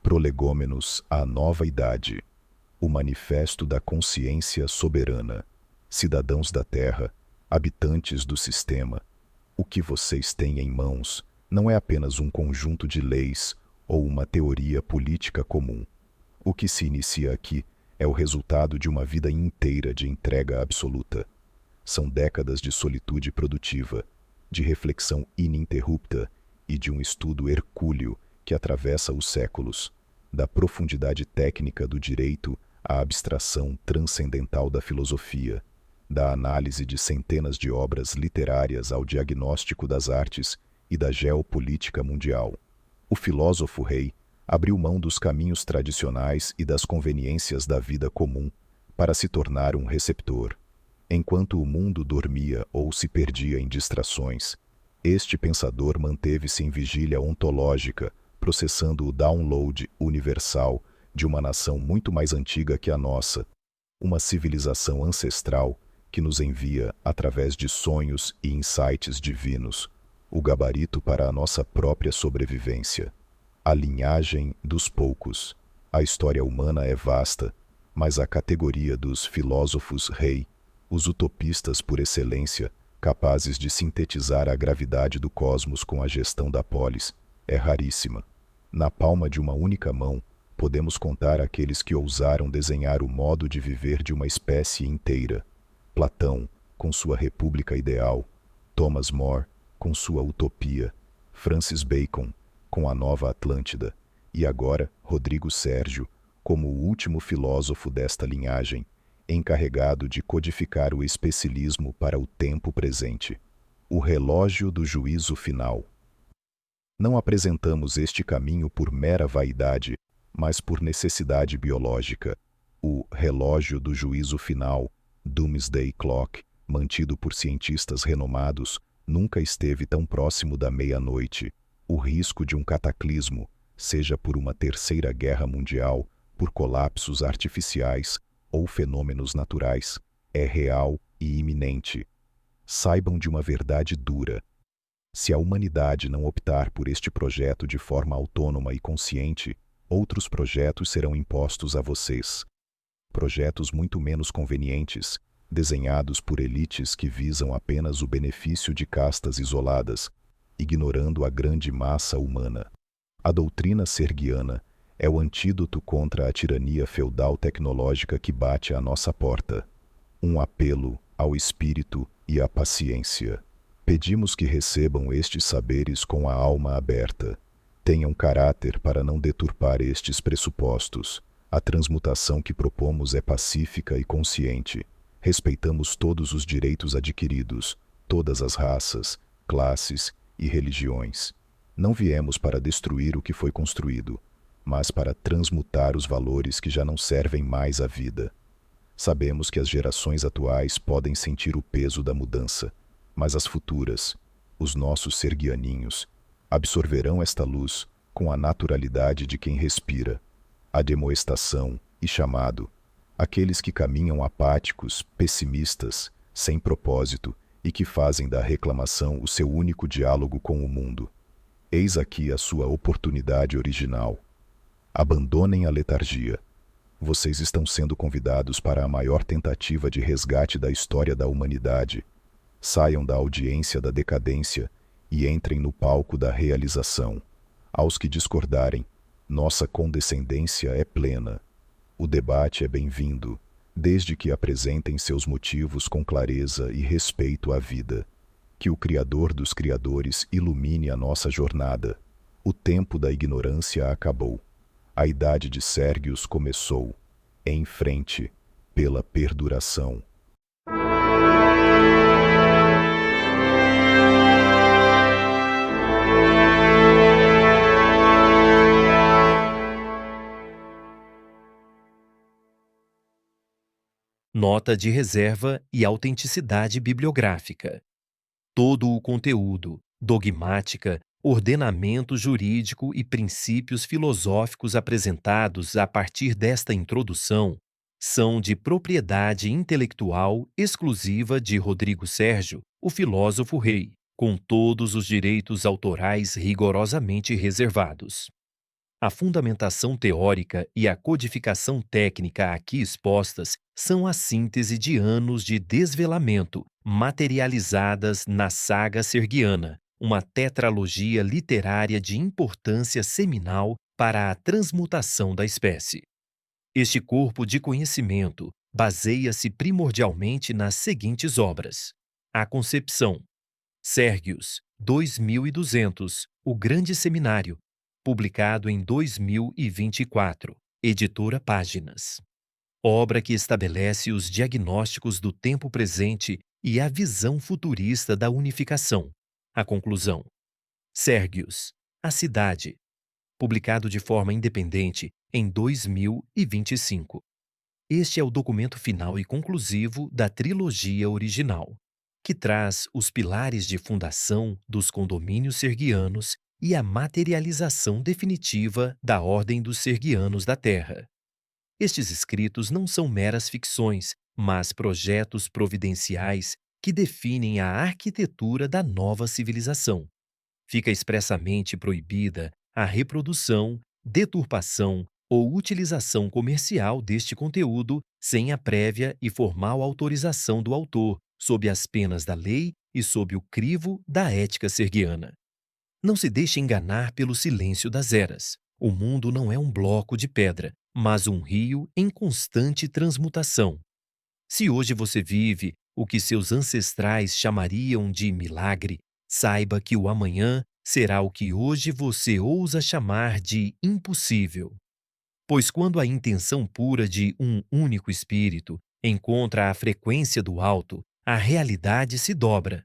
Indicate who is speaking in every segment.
Speaker 1: Prolegômenos à Nova Idade. O Manifesto da Consciência Soberana. Cidadãos da Terra, habitantes do sistema, o que vocês têm em mãos não é apenas um conjunto de leis ou uma teoria política comum. O que se inicia aqui é o resultado de uma vida inteira de entrega absoluta. São décadas de solitude produtiva, de reflexão ininterrupta e de um estudo hercúleo que atravessa os séculos, da profundidade técnica do direito à abstração transcendental da filosofia, da análise de centenas de obras literárias ao diagnóstico das artes e da geopolítica mundial. O filósofo rei abriu mão dos caminhos tradicionais e das conveniências da vida comum para se tornar um receptor. Enquanto o mundo dormia ou se perdia em distrações, este pensador manteve-se em vigília ontológica, processando o download universal de uma nação muito mais antiga que a nossa, uma civilização ancestral que nos envia, através de sonhos e insights divinos, o gabarito para a nossa própria sobrevivência. A linhagem dos poucos. A história humana é vasta, mas a categoria dos filósofos rei, os utopistas por excelência, capazes de sintetizar a gravidade do cosmos com a gestão da polis, é raríssima. Na palma de uma única mão, podemos contar aqueles que ousaram desenhar o modo de viver de uma espécie inteira. Platão, com sua República Ideal, Thomas More, com sua Utopia, Francis Bacon, com a Nova Atlântida, e agora Rodrigo Sérgio, como o último filósofo desta linhagem, encarregado de codificar o especialismo para o tempo presente. O relógio do juízo final. Não apresentamos este caminho por mera vaidade, mas por necessidade biológica. O relógio do juízo final, Doomsday Clock, mantido por cientistas renomados, nunca esteve tão próximo da meia-noite. O risco de um cataclismo, seja por uma terceira guerra mundial, por colapsos artificiais ou fenômenos naturais, é real e iminente. Saibam de uma verdade dura. Se a humanidade não optar por este projeto de forma autônoma e consciente, outros projetos serão impostos a vocês. Projetos muito menos convenientes, desenhados por elites que visam apenas o benefício de castas isoladas, ignorando a grande massa humana. A doutrina sergiana é o antídoto contra a tirania feudal tecnológica que bate à nossa porta. Um apelo ao espírito e à paciência. Pedimos que recebam estes saberes com a alma aberta. Tenham caráter para não deturpar estes pressupostos. A transmutação que propomos é pacífica e consciente. Respeitamos todos os direitos adquiridos, todas as raças, classes e religiões. Não viemos para destruir o que foi construído, mas para transmutar os valores que já não servem mais à vida. Sabemos que as gerações atuais podem sentir o peso da mudança, mas as futuras, os nossos serguianinhos, absorverão esta luz com a naturalidade de quem respira. A demoestação e chamado, aqueles que caminham apáticos, pessimistas, sem propósito e que fazem da reclamação o seu único diálogo com o mundo. Eis aqui a sua oportunidade original. Abandonem a letargia. Vocês estão sendo convidados para a maior tentativa de resgate da história da humanidade. Saiam da audiência da decadência e entrem no palco da realização. Aos que discordarem, nossa condescendência é plena. O debate é bem-vindo, desde que apresentem seus motivos com clareza e respeito à vida. Que o Criador dos Criadores ilumine a nossa jornada. O tempo da ignorância acabou. A idade de Sérgios começou. Em frente, pela perduração.
Speaker 2: Nota de reserva e autenticidade bibliográfica. Todo o conteúdo, dogmática, ordenamento jurídico e princípios filosóficos apresentados a partir desta introdução são de propriedade intelectual exclusiva de Rodrigo Sérgio, o filósofo rei, com todos os direitos autorais rigorosamente reservados. A fundamentação teórica e a codificação técnica aqui expostas são a síntese de anos de desvelamento, materializadas na saga serguiana, uma tetralogia literária de importância seminal para a transmutação da espécie. Este corpo de conhecimento baseia-se primordialmente nas seguintes obras: A Concepção, Sérgios, 2200, O Grande Seminário, publicado em 2024, editora Páginas. Obra que estabelece os diagnósticos do tempo presente e a visão futurista da unificação. A conclusão. Sérgios, A Cidade, publicado de forma independente em 2025. Este é o documento final e conclusivo da trilogia original, que traz os pilares de fundação dos condomínios serguianos e a materialização definitiva da Ordem dos Serguianos da Terra. Estes escritos não são meras ficções, mas projetos providenciais que definem a arquitetura da nova civilização. Fica expressamente proibida a reprodução, deturpação ou utilização comercial deste conteúdo sem a prévia e formal autorização do autor, sob as penas da lei e sob o crivo da ética serguiana. Não se deixe enganar pelo silêncio das eras. O mundo não é um bloco de pedra, mas um rio em constante transmutação. Se hoje você vive o que seus ancestrais chamariam de milagre, saiba que o amanhã será o que hoje você ousa chamar de impossível. Pois quando a intenção pura de um único espírito encontra a frequência do alto, a realidade se dobra.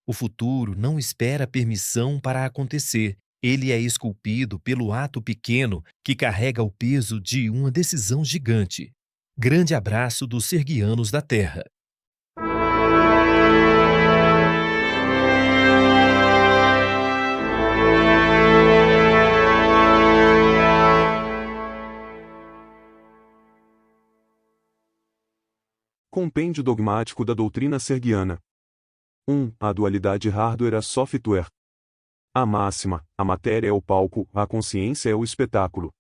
Speaker 2: O futuro não espera permissão para acontecer. Ele é esculpido pelo ato pequeno que carrega o peso de uma decisão gigante. Grande abraço dos Serguianos da Terra.
Speaker 3: Compêndio dogmático da doutrina serguiana. 1. A dualidade hardware a software. A máxima: a matéria é o palco, a consciência é o espetáculo.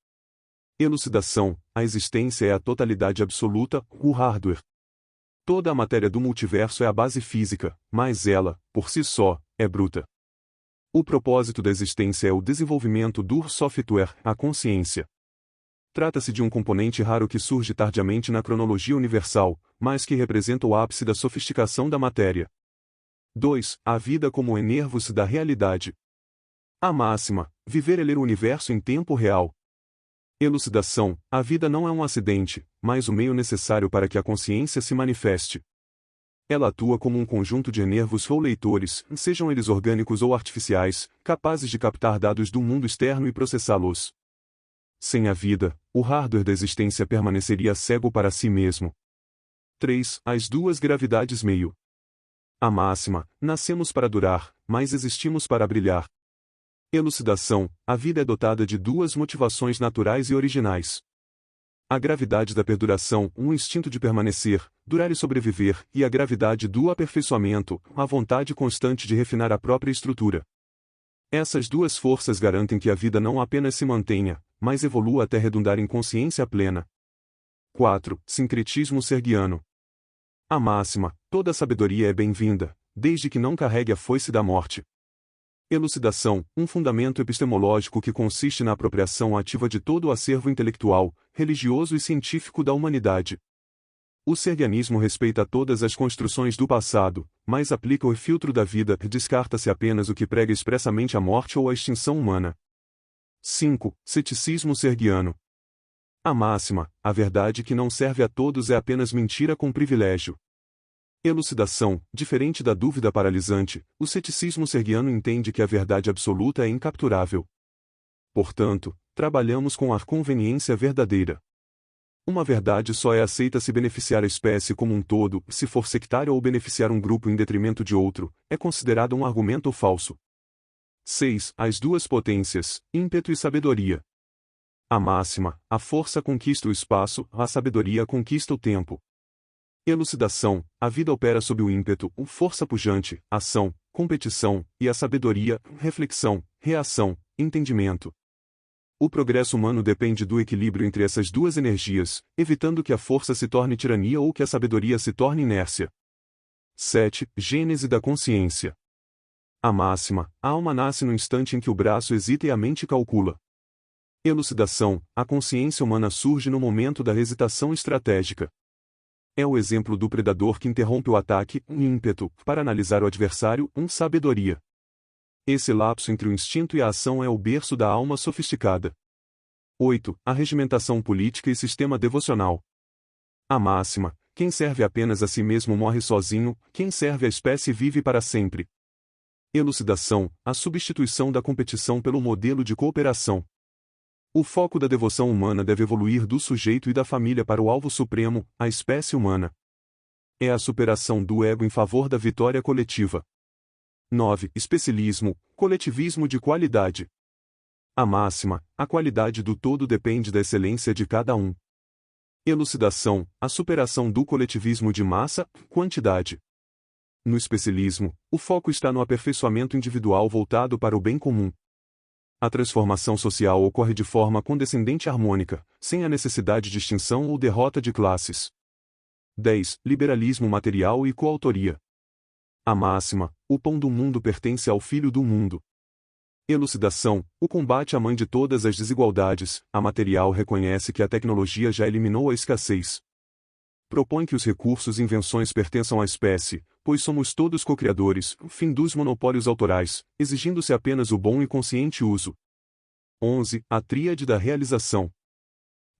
Speaker 3: Elucidação: a existência é a totalidade absoluta, o hardware. Toda a matéria do multiverso é a base física, mas ela, por si só, é bruta. O propósito da existência é o desenvolvimento do software, a consciência. Trata-se de um componente raro que surge tardiamente na cronologia universal, mas que representa o ápice da sofisticação da matéria. 2. A vida como enervos da realidade. A máxima: viver é ler o universo em tempo real. Elucidação: a vida não é um acidente, mas o meio necessário para que a consciência se manifeste. Ela atua como um conjunto de enervos ou leitores, sejam eles orgânicos ou artificiais, capazes de captar dados do mundo externo e processá-los. Sem a vida, o hardware da existência permaneceria cego para si mesmo. 3. As duas gravidades meio. A máxima: nascemos para durar, mas existimos para brilhar. Elucidação: a vida é dotada de duas motivações naturais e originais. A gravidade da perduração, um instinto de permanecer, durar e sobreviver, e a gravidade do aperfeiçoamento, a vontade constante de refinar a própria estrutura. Essas duas forças garantem que a vida não apenas se mantenha, mas evolua até redundar em consciência plena. 4. Sincretismo serguiano. A máxima: toda sabedoria é bem-vinda, desde que não carregue a foice da morte. Elucidação: um fundamento epistemológico que consiste na apropriação ativa de todo o acervo intelectual, religioso e científico da humanidade. O serguianismo respeita todas as construções do passado, mas aplica o filtro da vida e descarta-se apenas o que prega expressamente a morte ou a extinção humana. 5. Ceticismo serguiano. A máxima: a verdade que não serve a todos é apenas mentira com privilégio. Elucidação: diferente da dúvida paralisante, o ceticismo serguiano entende que a verdade absoluta é incapturável. Portanto, trabalhamos com a conveniência verdadeira. Uma verdade só é aceita se beneficiar a espécie como um todo, se for sectária ou beneficiar um grupo em detrimento de outro, é considerado um argumento falso. 6. As duas potências, ímpeto e sabedoria. A máxima: a força conquista o espaço, a sabedoria conquista o tempo. Elucidação: a vida opera sob o ímpeto, força pujante, ação, competição, e a sabedoria, reflexão, reação, entendimento. O progresso humano depende do equilíbrio entre essas duas energias, evitando que a força se torne tirania ou que a sabedoria se torne inércia. 7. Gênese da consciência. A máxima: a alma nasce no instante em que o braço hesita e a mente calcula. Elucidação: a consciência humana surge no momento da hesitação estratégica. É o exemplo do predador que interrompe o ataque, um ímpeto, para analisar o adversário, sabedoria. Esse lapso entre o instinto e a ação é o berço da alma sofisticada. 8. A regimentação política e sistema devocional. A máxima: quem serve apenas a si mesmo morre sozinho, quem serve a espécie vive para sempre. Elucidação: a substituição da competição pelo modelo de cooperação. O foco da devoção humana deve evoluir do sujeito e da família para o alvo supremo, a espécie humana. É a superação do ego em favor da vitória coletiva. 9. Especialismo, coletivismo de qualidade. A máxima: a qualidade do todo depende da excelência de cada um. Elucidação: a superação do coletivismo de massa, quantidade. No especialismo, o foco está no aperfeiçoamento individual voltado para o bem comum. A transformação social ocorre de forma condescendente e harmônica, sem a necessidade de extinção ou derrota de classes. 10. Liberalismo material e coautoria. A máxima: o pão do mundo pertence ao filho do mundo. Elucidação: o combate à mãe de todas as desigualdades, a material reconhece que a tecnologia já eliminou a escassez. Propõe que os recursos e invenções pertençam à espécie, pois somos todos co-criadores, fim dos monopólios autorais, exigindo-se apenas o bom e consciente uso. 11. A tríade da realização.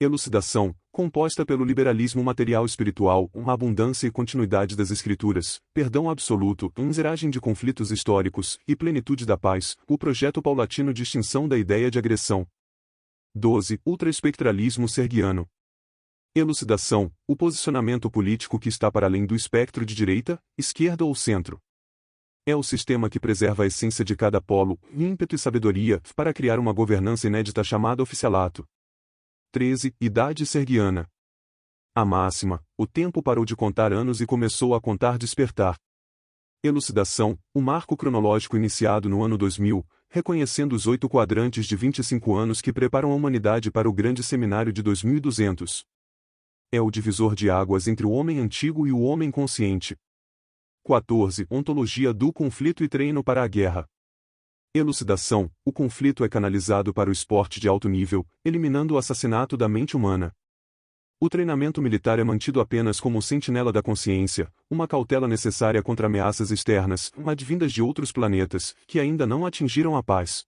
Speaker 3: Elucidação: composta pelo liberalismo material espiritual, uma abundância e continuidade das escrituras, perdão absoluto, zeragem de conflitos históricos, e plenitude da paz, o projeto paulatino de extinção da ideia de agressão. 12. Ultraespectralismo sergiano. Elucidação: o posicionamento político que está para além do espectro de direita, esquerda ou centro. É o sistema que preserva a essência de cada polo, ímpeto e sabedoria, para criar uma governança inédita chamada oficialato. 13. Idade sergiana. A máxima: o tempo parou de contar anos e começou a contar despertar. Elucidação: o marco cronológico iniciado no ano 2000, reconhecendo os 8 quadrantes de 25 anos que preparam a humanidade para o grande seminário de 2200. É o divisor de águas entre o homem antigo e o homem consciente. 14. Ontologia do conflito e treino para a guerra. Elucidação: o conflito é canalizado para o esporte de alto nível, eliminando o assassinato da mente humana. O treinamento militar é mantido apenas como sentinela da consciência, uma cautela necessária contra ameaças externas, advindas de outros planetas, que ainda não atingiram a paz.